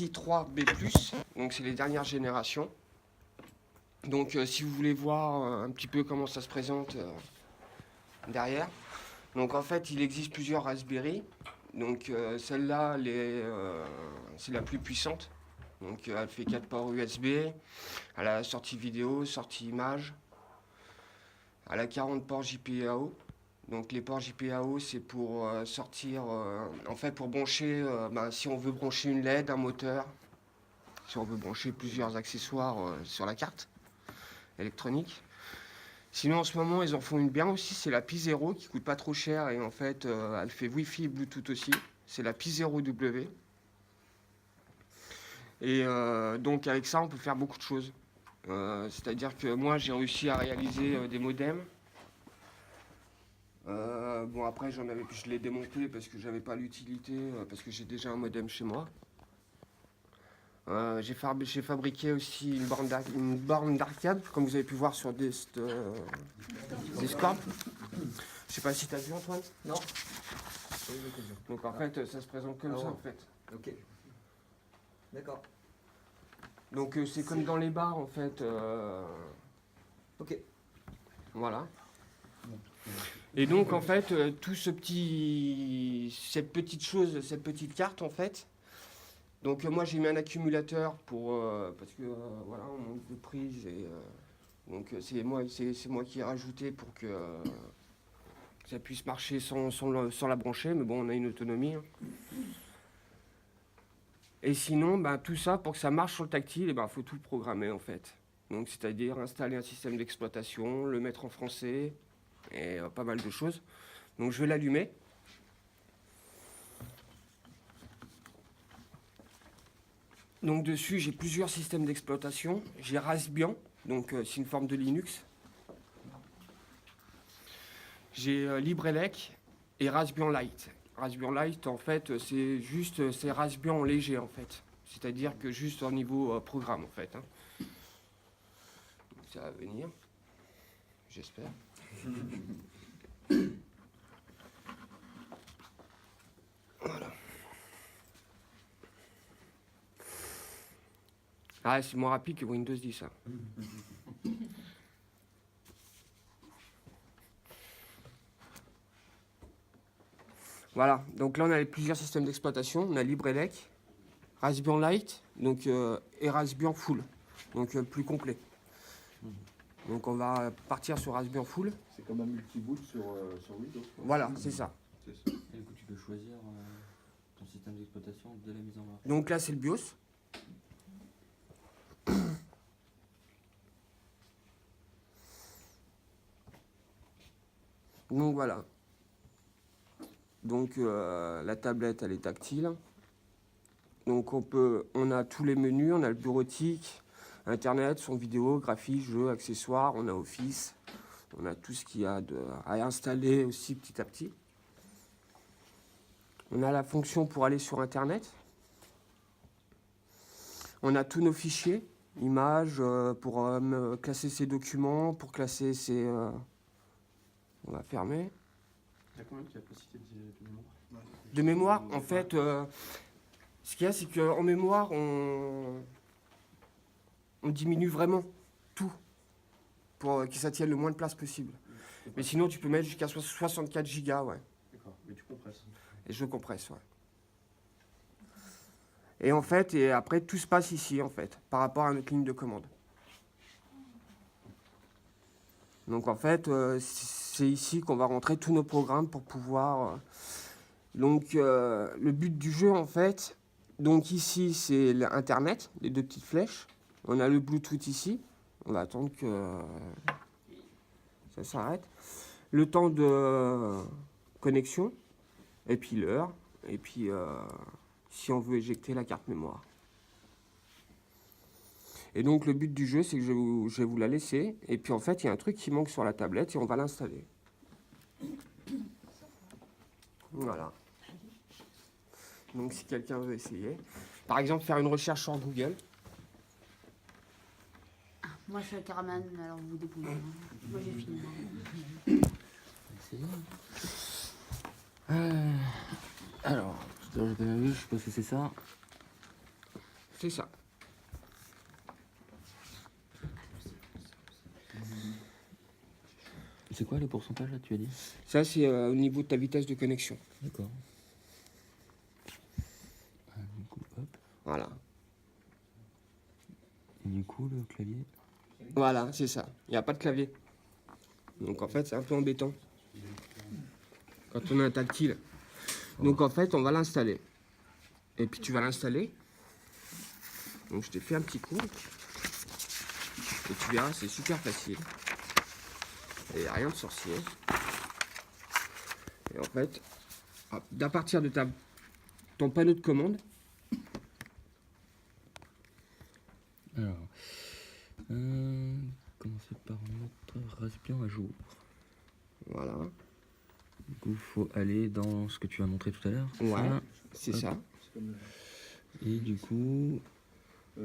J3B+, donc c'est les dernières générations. Donc si vous voulez voir un petit peu comment ça se présente derrière. Donc en fait, il existe plusieurs Raspberry. Donc celle-là, c'est la plus puissante. Donc elle fait 4 ports USB, elle a sortie vidéo, sortie image, elle a 40 ports JPAO. Donc les ports JPAO, c'est pour sortir, en fait pour brancher, si on veut brancher une LED, un moteur, si on veut brancher plusieurs accessoires sur la carte électronique. Sinon en ce moment ils en font une bien aussi, c'est la Pi0 qui coûte pas trop cher et en fait elle fait Wi-Fi et Bluetooth aussi. C'est la Pi0W. Et donc avec ça on peut faire beaucoup de choses. C'est-à-dire que moi j'ai réussi à réaliser des modems. Bon après je l'ai démonté parce que j'avais pas l'utilité, parce que j'ai déjà un modem chez moi. J'ai fabriqué aussi une borne d'arcade, comme vous avez pu voir sur Discord. Je sais pas si tu as vu Antoine. Non. Donc en fait ça se présente comme ça en fait. Ok. D'accord. Donc c'est comme dans les bars en fait. Ok. Voilà. Et donc en fait tout cette petite chose, cette petite carte en fait. Donc moi j'ai mis un accumulateur pour parce que voilà on manque de prise et donc c'est moi qui ai rajouté pour que ça puisse marcher sans la brancher, mais bon on a une autonomie. Hein. Et sinon tout ça pour que ça marche sur le tactile, il faut tout programmer en fait. Donc c'est-à-dire installer un système d'exploitation, le mettre en français et pas mal de choses. Donc je vais l'allumer. Donc dessus, j'ai plusieurs systèmes d'exploitation. J'ai Raspbian, donc c'est une forme de Linux. J'ai LibreElec et Raspbian Lite. Raspbian Lite, en fait, c'est Raspbian léger, en fait. C'est-à-dire que juste au niveau programme, en fait. Hein. Donc, ça va venir, j'espère. Voilà. Ah, c'est moins rapide que Windows 10, ça. Voilà, donc là on a plusieurs systèmes d'exploitation. On a LibreElec, Raspbian Lite, donc, et Raspbian Full, donc plus complet. Donc on va partir sur Raspbian Full. C'est comme un multi-boot sur Windows. Voilà, c'est ça. C'est ça. Et du coup, tu peux choisir ton système d'exploitation dès la mise en marche. Donc là c'est le BIOS. Donc voilà. Donc la tablette elle est tactile. Donc on a tous les menus, on a le bureautique, internet, son vidéo, graphique, jeux, accessoires, on a Office, on a tout ce qu'il y a à installer aussi petit à petit. On a la fonction pour aller sur internet. On a tous nos fichiers, images, pour classer ses documents, pour classer ses... on va fermer. T'as combien de capacité de mémoire? De mémoire, en fait, ce qu'il y a, c'est qu'en mémoire, on diminue vraiment tout pour que ça tienne le moins de place possible. Mais sinon, tu peux mettre jusqu'à 64 gigas, ouais. D'accord, mais tu compresses. Et je compresse, ouais. Et en fait, et après, tout se passe ici, en fait, par rapport à notre ligne de commande. Donc, en fait, c'est ici qu'on va rentrer tous nos programmes pour pouvoir... Donc, le but du jeu, en fait, donc ici, c'est l'Internet, les deux petites flèches. On a le Bluetooth ici. On va attendre que ça s'arrête. Le temps de connexion, et puis l'heure, et puis si on veut éjecter la carte mémoire. Et donc, le but du jeu, c'est que je vais vous la laisser. Et puis, en fait, il y a un truc qui manque sur la tablette et on va l'installer. Voilà. Donc si quelqu'un veut essayer. Par exemple, faire une recherche sur Google. Moi je suis à Caraman, alors vous débrouillez. Moi j'ai fini. Alors, j'ai pas vu, je sais pas ce que c'est ça. C'est ça. C'est quoi le pourcentage là, tu as dit? Ça, c'est au niveau de ta vitesse de connexion. D'accord. Du coup, hop. Voilà. Et du coup, le clavier. Voilà, c'est ça. Il n'y a pas de clavier. Donc en fait, c'est un peu embêtant. Quand on a un tactile. Donc en fait, on va l'installer. Et puis tu vas l'installer. Donc je t'ai fait un petit cours. Et tu verras, c'est super facile. Et rien de sorcier. Et en fait, hop, à partir de ton panneau de commande, Alors, commencer par mettre Raspbian à jour. voilà. Du coup, il faut aller dans ce que tu as montré tout à l'heure. Ouais, Ça. c'est Hop. ça. C'est comme. Et du coup, C'est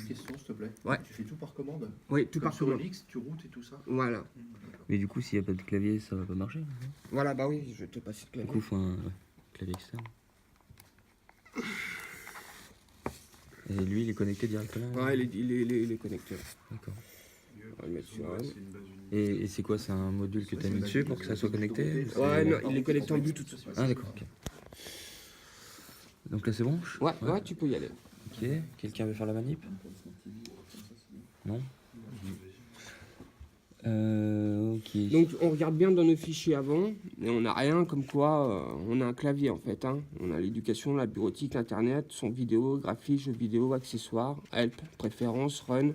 une question, s'il te plaît. Ouais. Tu fais tout par commande. Oui, tout Comme par sur commande. Elix, tu routes et tout ça. Voilà. mais du coup, s'il n'y a pas de clavier, ça va pas marcher. Hein. Voilà, bah oui, je vais te passer le Du clavier. coup, il faut un clavier externe. Et lui, il est connecté directement. Ouais, il est connecté. D'accord. On va le mettre sur un. C'est une base unique. Et c'est quoi? C'est un module que tu as mis dessus pour que ça soit connecté? ou c'est- Ouais, non, il est connecté en Bluetooth. Ah, d'accord, ok. Donc là, c'est bon? Ouais, ouais, tu peux y aller. Ok. Quelqu'un veut faire la manip? Non? Ok. Donc on regarde bien dans nos fichiers avant, et on n'a rien comme quoi on a un clavier en fait. Hein. On a l'éducation, la bureautique, l'internet, son vidéo, graphie, jeux vidéo, accessoires, help, préférences, run.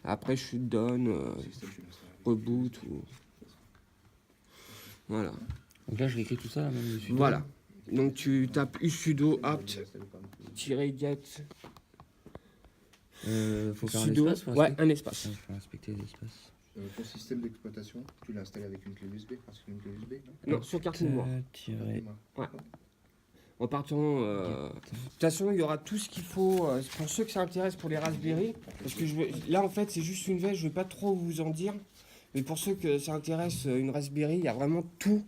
Après shutdown, Système, tu l'installes. reboot ou... Voilà. Donc là, je réécris tout ça, là, même dessus. Voilà. Donc tu tapes sudo apt Tu l'installes pas. -get Faut faire un sudo. espace? Faut Ouais, inspecter un espace. Il faut inspecter l'espace. Ton système d'exploitation, tu l'as installé avec une clé USB, parce qu'une clé USB, non Non, sur carte mémoire. Tirer. En partant, de toute façon, il y aura tout ce qu'il faut pour ceux que ça intéresse pour les Raspberry. Parce que là, en fait, c'est juste une veste, je ne vais pas trop vous en dire. Mais pour ceux que ça intéresse, une Raspberry, il y a vraiment tout.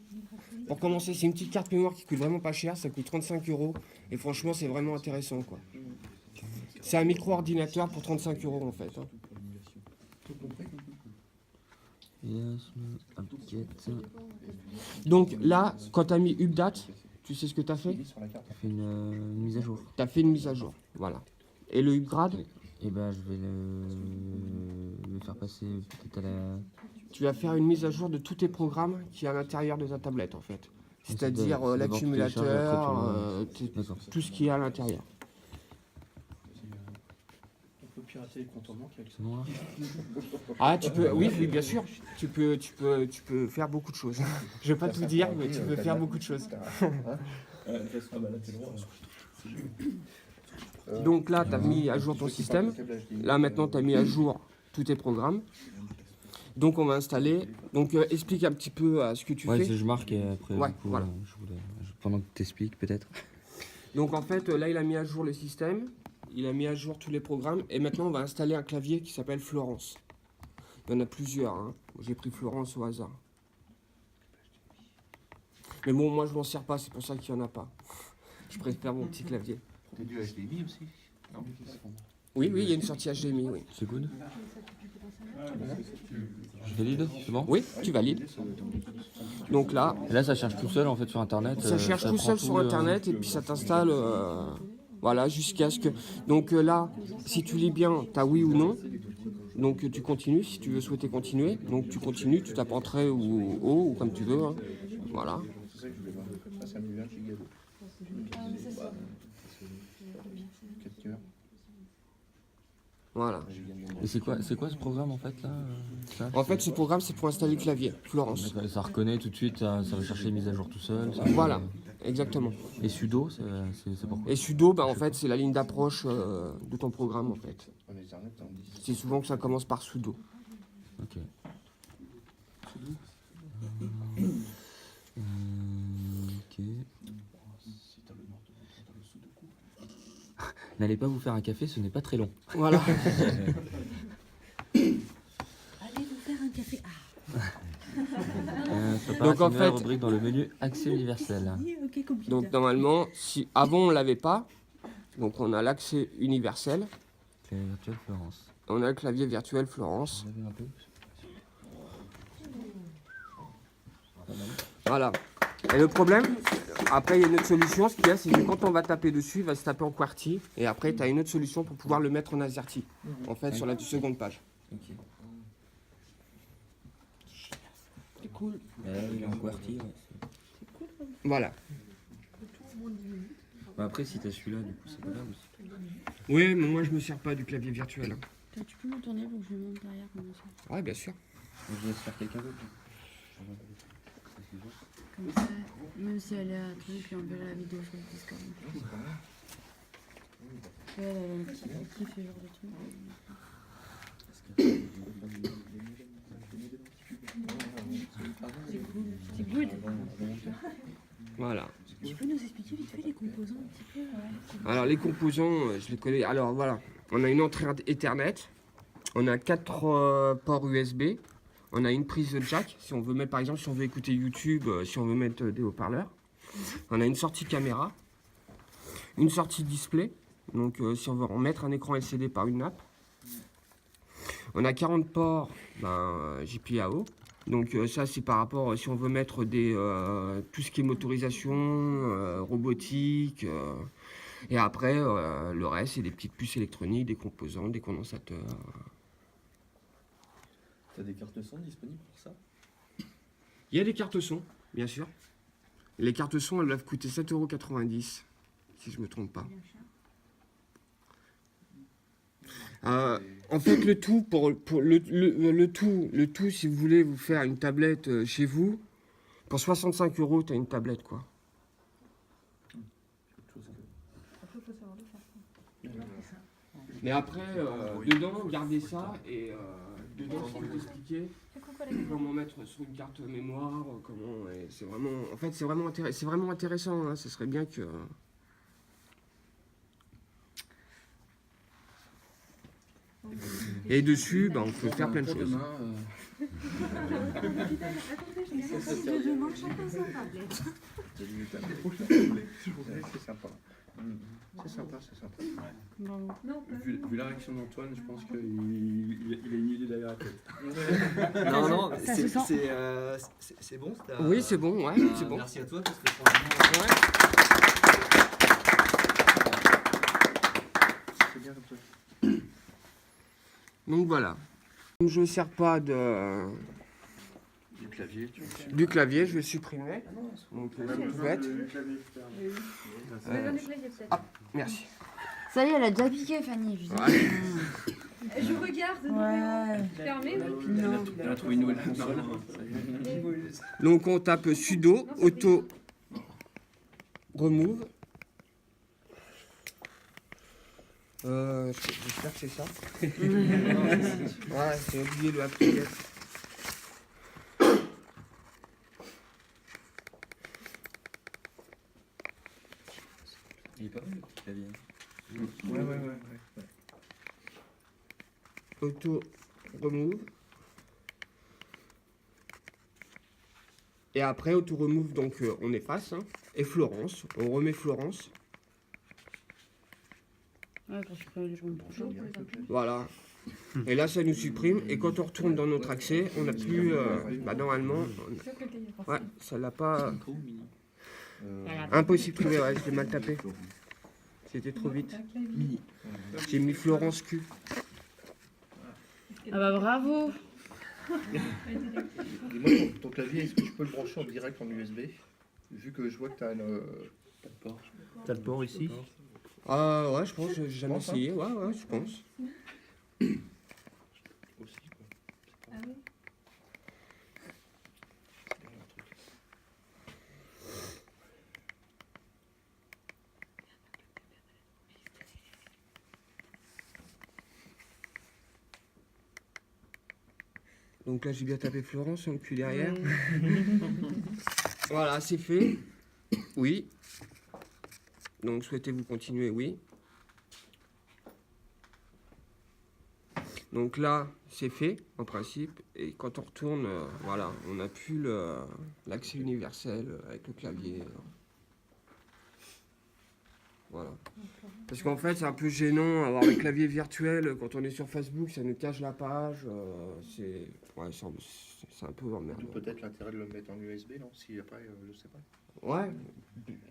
Pour commencer, c'est une petite carte mémoire qui coûte vraiment pas cher, ça coûte 35 €. Et franchement, c'est vraiment intéressant, quoi. C'est un micro-ordinateur pour 35 € en fait. Hein. Tout compris. Yes, update. Donc là, quand tu as mis update, tu sais ce que tu as fait? Sur la carte. Ça fait une mise à jour. Tu as fait une mise à jour. Voilà. Et le upgrade, Et ben, je vais le faire passer peut-être à la. tu vas faire une mise à jour de tous tes programmes qui est à l'intérieur de ta tablette en fait. C'est-à-dire d'abord, tu l'accumulateur, télécharges, D'accord. tout ce qui est à l'intérieur. On peut pirater les contournements qui C'est bon là? Ah, tu peux, oui, oui, bien sûr. Tu peux faire beaucoup de choses. Je vais pas tout dire, mais tu peux faire beaucoup de choses. Donc là, tu as mis à jour ton système. Là, maintenant, tu as mis à jour tous tes programmes. Donc, on va installer. Donc, explique un petit peu ce que tu Ouais, fais. je marque et après, Ouais, du coup, voilà. pendant que tu t'expliques peut-être. Donc, en fait, là, il a mis à jour le système. Il a mis à jour tous les programmes. Et maintenant, on va installer un clavier qui s'appelle Florence. Il y en a plusieurs. Hein. J'ai pris Florence au hasard. Mais bon, moi, je m'en sers pas. C'est pour ça qu'il n'y en a pas. Je préfère mon petit clavier. T'as du HDMI aussi. Non. Oui, oui, il y a une sortie HDMI, oui. C'est good? Je valide? C'est bon? Oui, tu valides. Donc là, Et là, ça cherche tout seul en fait sur internet. ça cherche tout prend seul sur Internet et puis ça t'installe, voilà, jusqu'à ce que... Donc là, si tu lis bien, tu as oui ou non. Donc tu continues, si tu veux souhaiter continuer. Donc tu continues, tu tapes entrée ou O, ou comme tu veux. Hein. Voilà. C'est ça que je voulais voir. Ça, c'est un 1 giga d'eau. 4 cœurs. Voilà. Et c'est quoi ce programme en fait là ça, En fait, ce programme, c'est pour installer le clavier, Florence. D'accord, ça reconnaît tout de suite, ça va chercher les mises à jour tout seul. Voilà, exactement. Et sudo, c'est pourquoi? Et sudo, bah, en fait, c'est la ligne d'approche de ton programme, en fait. En Ethernet, t'es en 10. C'est souvent que ça commence par sudo. Ok. Ok. N'allez pas vous faire un café, ce n'est pas très long. Voilà. Allez vous faire un café. Donc, en fait- rubrique dans le menu accès universel. Ok, computer. Donc normalement, si avant on l'avait pas, Donc on a l'accès universel. Clavier virtuel Florence. On a le clavier virtuel Florence. Vous avez un peu? Pas mal. Voilà. Et le problème, après il y a une autre solution, ce qu'il y a, c'est que quand on va taper dessus, il va se taper en QWERTY. Et après, tu as une autre solution pour pouvoir le mettre en AZERTY. En fait, sur la seconde page. Ok. C'est cool. Il est en QWERTY, ouais. Voilà. Bah après, si t'as celui-là, du coup, c'est pas grave aussi. Oui, mais moi je me sers pas du clavier virtuel. Hein. Tu peux me tourner pour que je me monte derrière comme ça. Ouais, bien sûr. Donc, je laisse faire quelqu'un d'autre. Comme ça, même si elle est à truc, puis on verra la vidéo sur le Discord. Elle kiffe ce genre de truc. C'est good. Voilà. Tu peux nous expliquer vite fait les composants un petit peu Alors les composants, je les connais. Alors voilà, on a une entrée Ethernet, on a 4 ports USB, on a une prise jack, si on veut mettre par exemple, si on veut écouter YouTube, si on veut mettre des haut-parleurs. On a une sortie caméra, une sortie display, donc si on veut remettre un écran LCD par une nappe. On a 40 ports GPIO. Donc ça c'est par rapport si on veut mettre tout ce qui est motorisation, robotique, et après le reste c'est des petites puces électroniques, des composants, des condensateurs. T'as des cartes son disponibles pour ça? Il y a des cartes son, bien sûr. Les cartes son elles doivent coûter 7,90 €, si je me trompe pas. En fait, le tout, le tout, si vous voulez vous faire une tablette chez vous, pour 65 €, tu as une tablette, quoi. Mais après, dedans, gardez ça, et dedans, je vais vous expliquer comment mettre sur une carte mémoire, comment... C'est vraiment... En fait, c'est vraiment intéressant, hein, ce serait bien que... Et dessus, on peut faire plein de choses. C'est sympa. C'est sympa, c'est sympa. Vu la réaction d'Antoine, je pense qu'il a une idée derrière la tête. Non, non, Ça se sent. c'est bon. Oui, c'est bon, ouais, c'est bon. Merci à toi parce que franchement, Ouais. C'est bien comme ça. Donc voilà. Comme je ne sers pas Du clavier, tu vois. du clavier, je vais supprimer. Donc c'est tout bête. Merci. Ça y est, elle a déjà piqué, Fanny. Je, Ouais. Je regarde, Ouais. fermé. Elle a trouvé une nouvelle console. Donc on tape sudo auto remove. J'espère que c'est ça. Ouais, j'ai oublié le appliquer. Il est pas mal le petit clavier. Ouais. Auto remove. Et après auto remove, donc on efface. Hein. Et Florence, on remet Florence. Ouais, parce que je me prends. Voilà. Et là, ça nous supprime. Et quand on retourne dans notre accès, on n'a plus. Normalement. Ouais, ça l'a pas. Impossible de trouver, ouais, je l'ai mal tapé. C'était trop vite. J'ai mis Florence Q. Ah bah bravo. Dis-moi, ton clavier, est-ce que je peux le brancher en direct en USB? Vu que je vois que tu as T'as le port ici? Ah ouais, je pense, j'ai jamais pense, hein. essayé. Ouais, je pense. aussi, quoi. Ah oui. Donc là, j'ai bien tapé Florence, un cul derrière. Voilà, c'est fait. Oui. Donc, souhaitez-vous continuer? Oui. Donc là, c'est fait, en principe. Et quand on retourne, voilà, on n'a plus l'accès universel avec le clavier. Voilà. Parce qu'en fait, c'est un peu gênant avoir le clavier virtuel quand on est sur Facebook, ça nous cache la page. C'est un peu emmerdant. D'où peut-être l'intérêt de le mettre en USB, non? Si après, je sais pas. Ouais,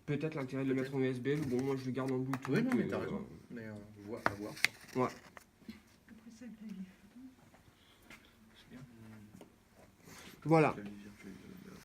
peut-être l'intérêt de le mettre en USB, mais bon, moi je le garde en Bluetooth. Oui, non, mais et, t'as raison. Mais à voir. Après ça, le clavier. C'est bien. Voilà. Clavier.